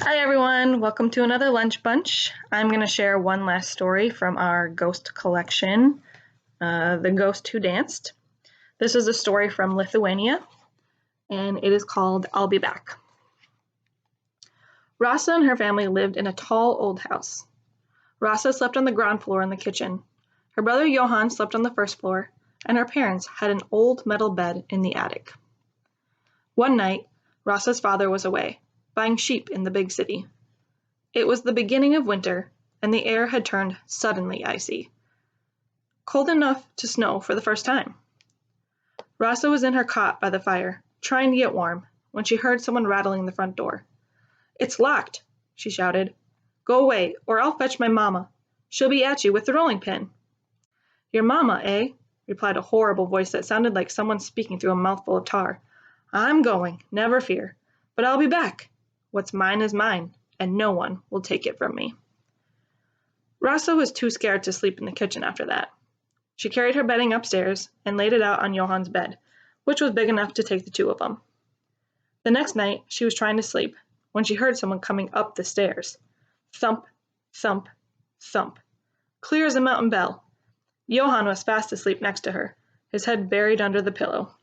Hi everyone, welcome to another Lunch Bunch. I'm going to share one last story from our ghost collection, The Ghost Who Danced. This is a story from Lithuania, and it is called I'll Be Back. Rasa and her family lived in a tall old house. Rasa slept on the ground floor in the kitchen. Her brother Johann slept on the first floor, and her parents had an old metal bed in the attic. One night, Rasa's father was away, buying sheep in the big city. It was the beginning of winter, and the air had turned suddenly icy. Cold enough to snow for the first time. Rasa was in her cot by the fire, trying to get warm, when she heard someone rattling the front door. "It's locked," she shouted. "Go away, or I'll fetch my mamma. She'll be at you with the rolling pin." "Your mamma, eh?" replied a horrible voice that sounded like someone speaking through a mouthful of tar. "I'm going, never fear, but I'll be back. What's mine is mine, and no one will take it from me." Rasa was too scared to sleep in the kitchen after that. She carried her bedding upstairs and laid it out on Johann's bed, which was big enough to take the two of them. The next night, she was trying to sleep when she heard someone coming up the stairs. Thump, thump, thump. Clear as a mountain bell. Johann was fast asleep next to her, his head buried under the pillow.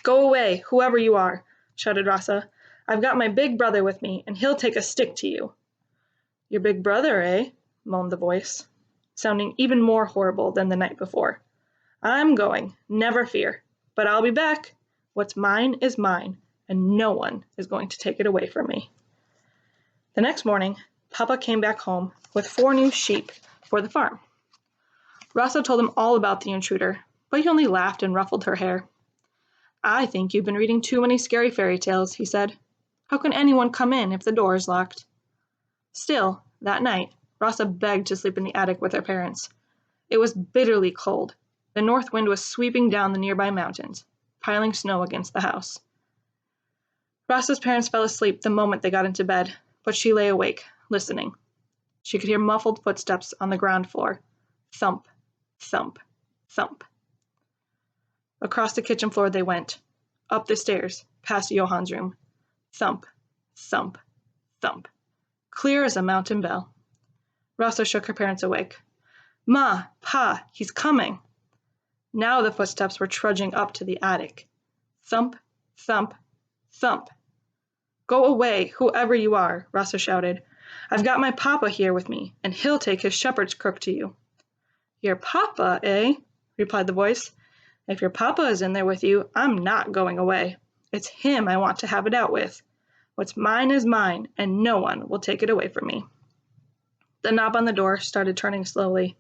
"Go away, whoever you are," shouted Rasa. "I've got my big brother with me, and he'll take a stick to you." "Your big brother, eh?" moaned the voice, sounding even more horrible than the night before. "I'm going, never fear, but I'll be back. What's mine is mine, and no one is going to take it away from me." The next morning, Papa came back home with 4 new sheep for the farm. Rasa told him all about the intruder, but he only laughed and ruffled her hair. "I think you've been reading too many scary fairy tales," he said. "How can anyone come in if the door is locked?" Still, that night, Rasa begged to sleep in the attic with her parents. It was bitterly cold. The north wind was sweeping down the nearby mountains, piling snow against the house. Rasa's parents fell asleep the moment they got into bed, but she lay awake, listening. She could hear muffled footsteps on the ground floor. Thump, thump, thump. Across the kitchen floor they went, up the stairs, past Johann's room. Thump, thump, thump. Clear as a mountain bell. Rasa shook her parents awake. "Ma, Pa, he's coming." Now the footsteps were trudging up to the attic. Thump, thump, thump. "Go away, whoever you are," Rasa shouted. "I've got my papa here with me, and he'll take his shepherd's crook to you." "Your papa, eh?" replied the voice. "If your papa is in there with you, I'm not going away. It's him I want to have it out with. What's mine is mine, and no one will take it away from me." The knob on the door started turning slowly.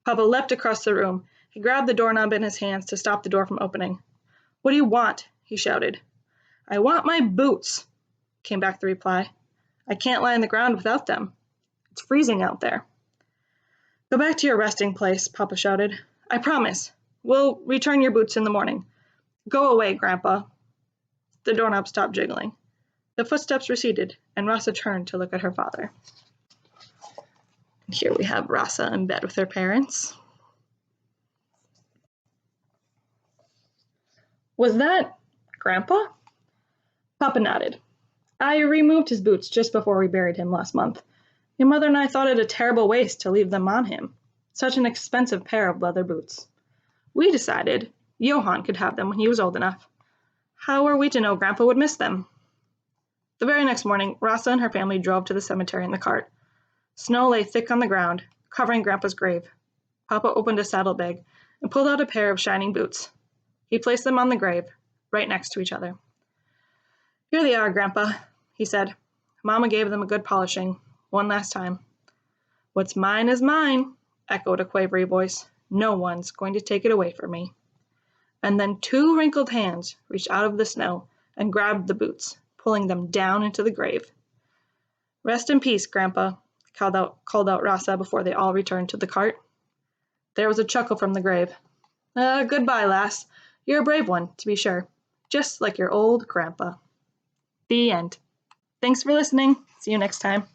Papa leapt across the room. He grabbed the doorknob in his hands to stop the door from opening. "What do you want?" he shouted. "I want my boots," came back the reply. "I can't lie on the ground without them. It's freezing out there." "Go back to your resting place," Papa shouted. "I promise. We'll return your boots in the morning. Go away, Grandpa." The doorknob stopped jiggling. The footsteps receded, and Rasa turned to look at her father. Here we have Rasa in bed with her parents. "Was that Grandpa?" Papa nodded. "I removed his boots just before we buried him last month. Your mother and I thought it a terrible waste to leave them on him. Such an expensive pair of leather boots. We decided Johann could have them when he was old enough. How were we to know Grandpa would miss them?" The very next morning, Rasa and her family drove to the cemetery in the cart. Snow lay thick on the ground, covering Grandpa's grave. Papa opened a saddlebag and pulled out a pair of shining boots. He placed them on the grave, right next to each other. "Here they are, Grandpa," he said. Mama gave them a good polishing, one last time. "What's mine is mine," echoed a quavery voice. "No one's going to take it away from me." And then 2 wrinkled hands reached out of the snow and grabbed the boots, pulling them down into the grave. "Rest in peace, Grandpa," called out Rasa before they all returned to the cart. There was a chuckle from the grave. "Goodbye, lass. You're a brave one, to be sure. Just like your old Grandpa." The end. Thanks for listening. See you next time.